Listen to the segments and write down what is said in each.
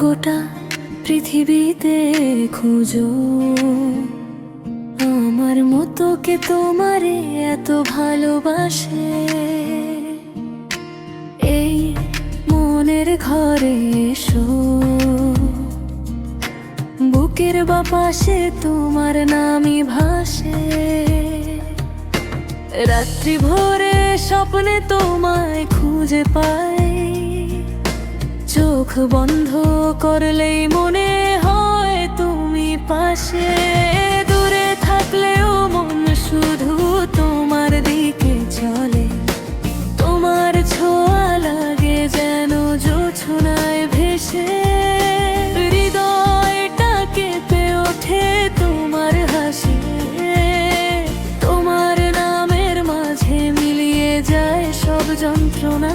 গোটা পৃথিবীতে খুঁজো আমার মতো কে তোমারে এত ভালোবাসে। এই মনের ঘরে এসো, বুকের বাপাশে তোমার নামই ভাসে। রাত্রি ভোরে স্বপ্নে তোমায় খুঁজে পাই, চোখ বন্ধ করলেই মনে হয় তুমি পাশে। দূরে থাকলেও মন শুধু তোমার দিকে চলে, তোমার ছোঁয়া লাগে যেন জোছনায় ভেসে। হৃদয়টা কেঁপে ওঠে তোমার হাসি, তোমার নামের মাঝে মিলিয়ে যায় সব যন্ত্রণা।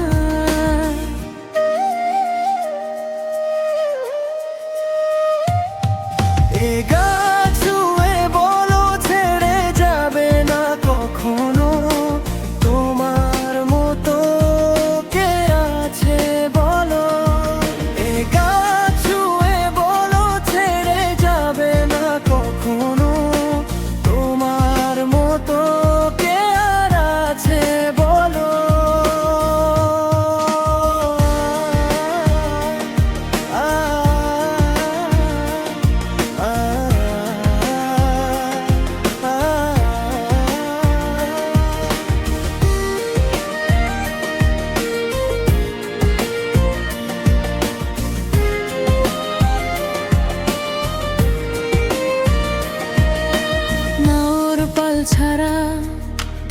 ছাড়া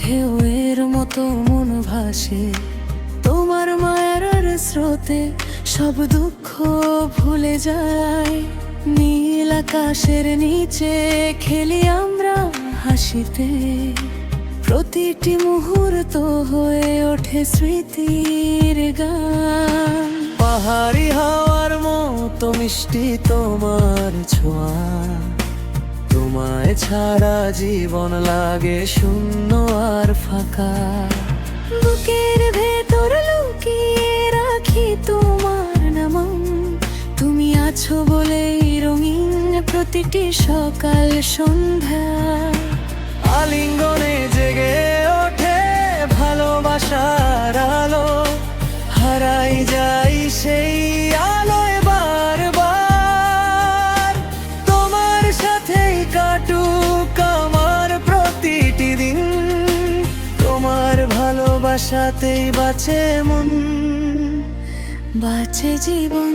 ঢেউয়ের মতো মন ভাসে, তোমার মায়ার স্রোতে সব দুঃখ ভুলে যায়। নীল আকাশের নিচে খেলি আমরা হাসিতে, প্রতিটি মুহূর্ত হয়ে ওঠে স্মৃতির গান। পাহাড়ি হাওয়ার মতো মিষ্টি তোমার ছোঁয়া, তোমায় ছাড়া জীবন লাগে শূন্য আর ফাঁকা। বুকের ভেতর লুকিয়ে রাখি তোমার নাম, তুমি আছো বলেই রঙিন প্রতিটি সকাল সন্ধ্যা। আলিঙ্গনে জেগে ওঠে ভালোবাসার আলো, হারাই যাই সেই আলোয় বারবার। তোমার সাথেই কাটুক আমার প্রতিটি দিন, তোমার ভালোবাসাতেই বাঁচে মন, বাঁচে জীবন।